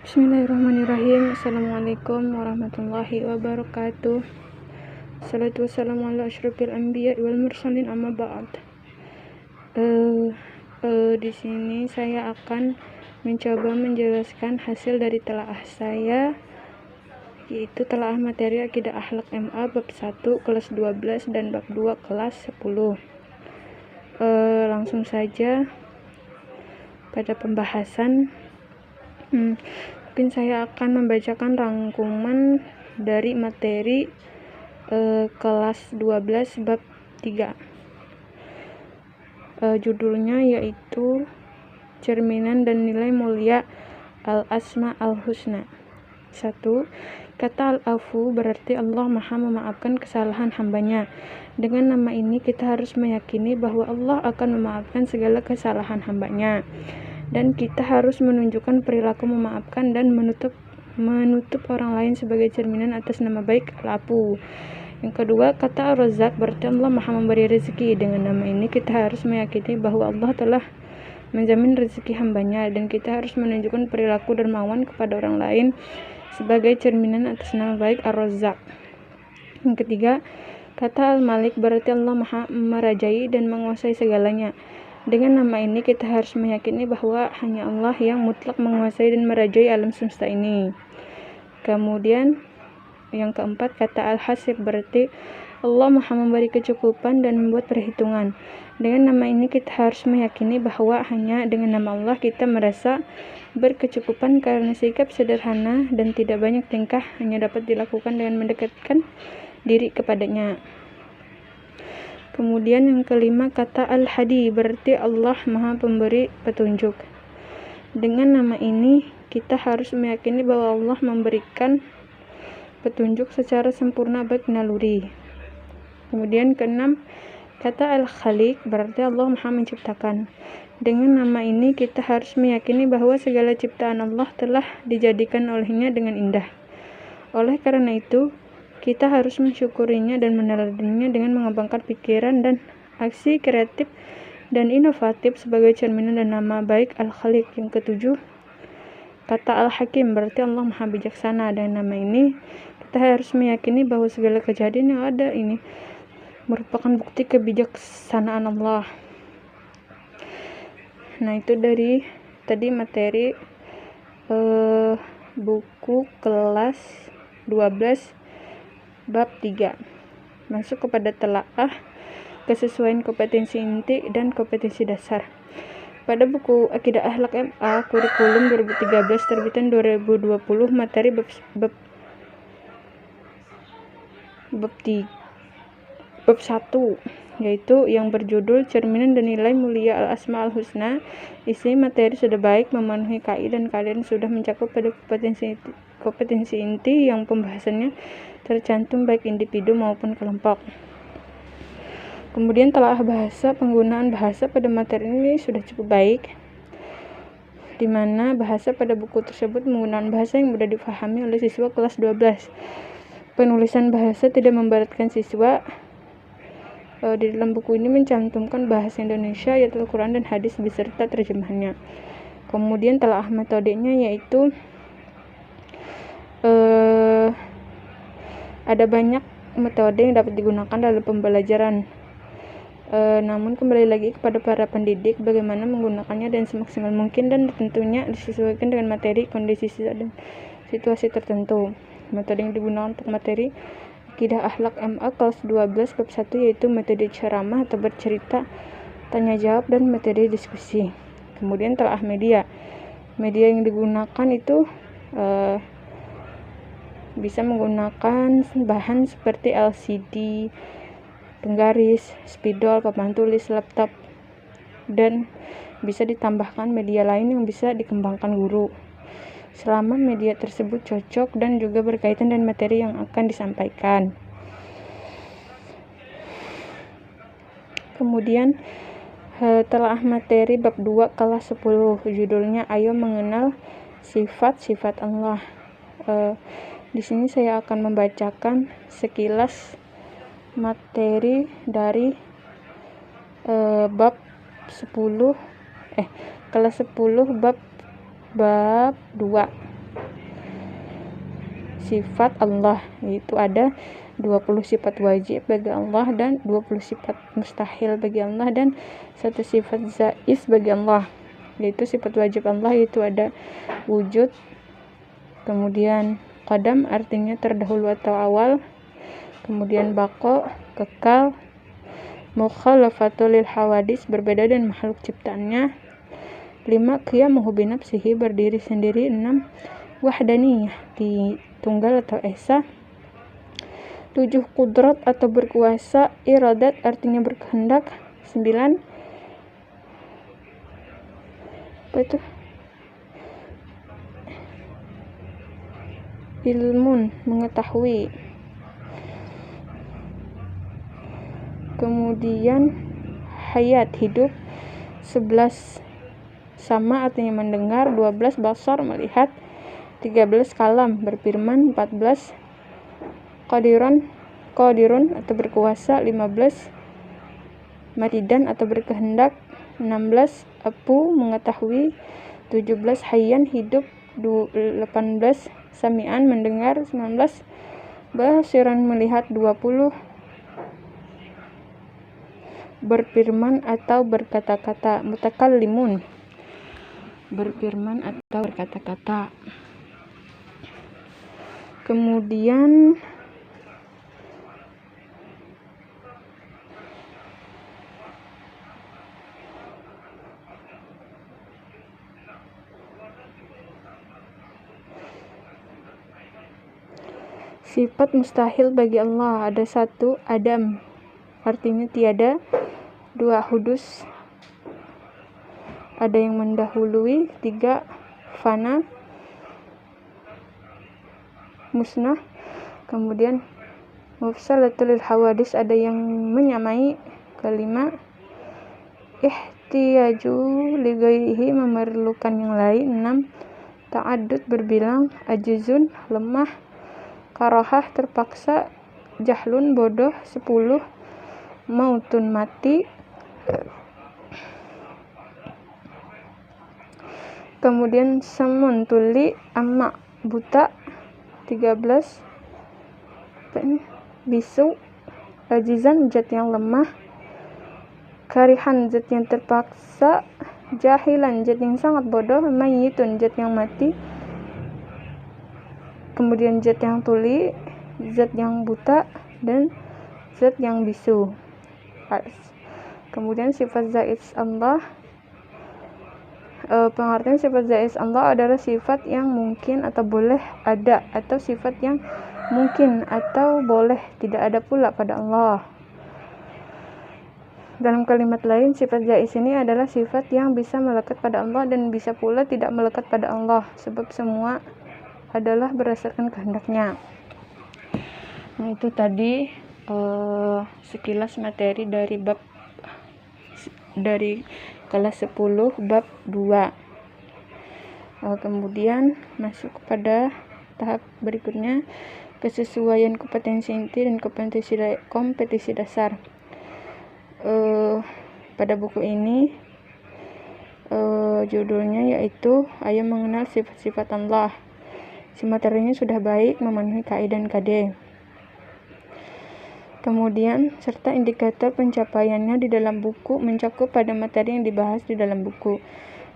Bismillahirrahmanirrahim. Assalamualaikum warahmatullahi wabarakatuh. Salatu wassalamu ala asyrafil anbiya wal mursalin, amma ba'd. Di sini saya akan mencoba menjelaskan hasil dari telaah saya, yaitu telaah materi Akidah Akhlak MA bab 1 kelas 12 dan bab 2 kelas 10. Langsung saja pada pembahasan. Mungkin saya akan membacakan rangkuman dari materi kelas 12 bab 3. Judulnya yaitu Cerminan dan Nilai Mulia Al-Asma Al-Husna. 1. Kata Al-Afu berarti Allah Maha memaafkan kesalahan hambanya. Dengan nama ini kita harus meyakini bahwa Allah akan memaafkan segala kesalahan hambanya, dan kita harus menunjukkan perilaku memaafkan dan menutup orang lain sebagai cerminan atas nama baik Al-Afu. Yang kedua, kata Ar-Razzaq berarti Allah Maha memberi rezeki. Dengan nama ini kita harus meyakini bahwa Allah telah menjamin rezeki hambanya, dan kita harus menunjukkan perilaku dermawan kepada orang lain sebagai cerminan atas nama baik Ar-Razzaq. Yang ketiga, kata Al-Malik berarti Allah Maha merajai dan menguasai segalanya. Dengan nama ini kita harus meyakini bahwa hanya Allah yang mutlak menguasai dan merajai alam semesta ini. Kemudian yang keempat, kata Al-Hasib berarti Allah Maha memberi kecukupan dan membuat perhitungan. Dengan nama ini kita harus meyakini bahwa hanya dengan nama Allah kita merasa berkecukupan, karena sikap sederhana dan tidak banyak tingkah hanya dapat dilakukan dengan mendekatkan diri kepadanya. Kemudian yang kelima, kata Al-Hadi berarti Allah Maha pemberi petunjuk. Dengan nama ini kita harus meyakini bahwa Allah memberikan petunjuk secara sempurna baik naluri. Kemudian keenam, kata Al-Khaliq berarti Allah Maha menciptakan. Dengan nama ini kita harus meyakini bahwa segala ciptaan Allah telah dijadikan olehnya dengan indah. Oleh karena itu kita harus mensyukurinya dan meneladaninya dengan mengembangkan pikiran dan aksi kreatif dan inovatif sebagai cerminan dan nama baik Al-Khaliq. Yang ketujuh, kata Al-Hakim berarti Allah Maha bijaksana. Dengan nama ini kita harus meyakini bahwa segala kejadian yang ada ini merupakan bukti kebijaksanaan Allah. Nah, itu dari tadi materi buku kelas 12 bab 3. Masuk kepada telaah kesesuaian kompetensi inti dan kompetensi dasar. Pada buku Akidah Akhlak MA kurikulum 2013 terbitan 2020, materi bab 1 yaitu yang berjudul Cerminan dan Nilai Mulia Al-Asma Al-Husna. Isi materi sudah baik memenuhi KI dan kalian sudah mencakup pada kompetensi inti yang pembahasannya tercantum baik individu maupun kelompok. Kemudian telaah bahasa, penggunaan bahasa pada materi ini sudah cukup baik, di mana bahasa pada buku tersebut menggunakan bahasa yang mudah difahami oleh siswa kelas 12. Penulisan bahasa tidak memberatkan siswa. Di dalam buku ini mencantumkan bahasa Indonesia, ayat Al-Quran dan hadis beserta terjemahannya. Kemudian telaah metodenya yaitu ada banyak metode yang dapat digunakan dalam pembelajaran. Namun kembali lagi kepada para pendidik bagaimana menggunakannya dan semaksimal mungkin, dan tentunya disesuaikan dengan materi, kondisi dan situasi tertentu. Metode yang digunakan untuk materi Akidah Akhlak MA kelas 12 bab 1 yaitu metode ceramah atau bercerita, tanya jawab, dan metode diskusi. Kemudian telaah media. Media yang digunakan itu bisa menggunakan bahan seperti LCD, penggaris, spidol, papan tulis, laptop, dan bisa ditambahkan media lain yang bisa dikembangkan guru selama media tersebut cocok dan juga berkaitan dengan materi yang akan disampaikan. Kemudian telaah materi bab 2 kelas 10, judulnya Ayo Mengenal Sifat-Sifat Allah. Di sini saya akan membacakan sekilas materi dari bab 10 kelas 10 bab 2. sifat Allah, yaitu ada 20 sifat wajib bagi Allah dan 20 sifat mustahil bagi Allah dan 1 sifat zaiz bagi Allah. Yaitu sifat wajib Allah itu ada wujud, kemudian qadam artinya terdahulu atau awal, kemudian baqo kekal, mukhalafatul lil hawadis berbeda dan makhluk ciptaannya, 5 qiyamuhu binafsihi berdiri sendiri, 6 wahdaniyah tunggal atau esa, 7 qudrat atau berkuasa, iradat artinya berkehendak, 9 apa itu? Ilmun mengetahui. Kemudian hayat hidup, 11 sama artinya mendengar, 12 basar melihat, 13 kalam berfirman, 14 qadirun atau berkuasa, 15 maridan atau berkehendak, 16 apu mengetahui, 17 hayyan hidup, 18 sami'an mendengar, 19 basiran melihat, 20 berfirman atau berkata-kata, mutakallimun berfirman atau berkata-kata. Kemudian sifat mustahil bagi Allah ada 1 adam artinya tiada, 2 hudus ada yang mendahului, 3 fana musnah, kemudian mufsalatul hawadis ada yang menyamai, kelima ihtiyaju li ghairihi memerlukan yang lain, 6 ta'addud berbilang, ajizun lemah, karahah terpaksa, jahlun bodoh, 10 mautun mati, kemudian samun tuli amma buta, 13 bisu, ajizan zat yang lemah, karihan zat yang terpaksa, jahilan zat yang sangat bodoh, mayyitun zat yang mati, kemudian zat yang tuli, zat yang buta, dan zat yang bisu. Kemudian sifat zaiz Allah, pengertian sifat zaiz Allah adalah sifat yang mungkin atau boleh ada, atau sifat yang mungkin atau boleh tidak ada pula pada Allah. Dalam kalimat lain, sifat zaiz ini adalah sifat yang bisa melekat pada Allah dan bisa pula tidak melekat pada Allah, sebab semua adalah berdasarkan kehendaknya. Nah, itu tadi sekilas materi dari kelas 10 bab 2. Kemudian masuk kepada tahap berikutnya, kesesuaian kompetensi inti dan kompetisi dasar. Pada buku ini judulnya yaitu Ayo Mengenal Sifat-Sifat Allah. Si materinya sudah baik, memenuhi KI dan KD. Kemudian, serta indikator pencapaiannya di dalam buku mencakup pada materi yang dibahas di dalam buku.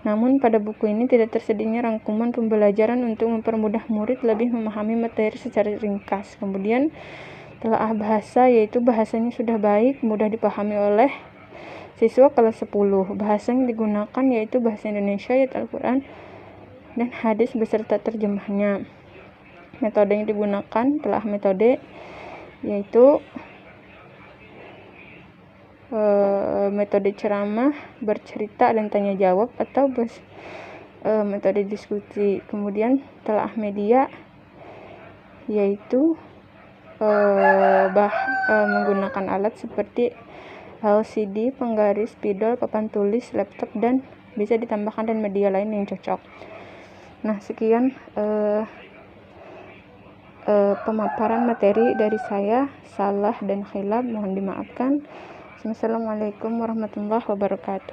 Namun, pada buku ini tidak tersedianya rangkuman pembelajaran untuk mempermudah murid lebih memahami materi secara ringkas. Kemudian, telaah bahasa, yaitu bahasanya sudah baik, mudah dipahami oleh siswa kelas 10. Bahasa yang digunakan yaitu bahasa Indonesia, ayat Al-Quran, dan hadis beserta terjemahnya. Metode yang digunakan, telaah metode, yaitu metode ceramah, bercerita dan tanya jawab, atau metode diskusi. Kemudian telaah media, yaitu menggunakan alat seperti LCD, penggaris, spidol, papan tulis, laptop, dan bisa ditambahkan dan media lain yang cocok. Nah, sekian pemaparan materi dari saya. Salah dan khilaf mohon dimaafkan. Assalamualaikum warahmatullahi wabarakatuh.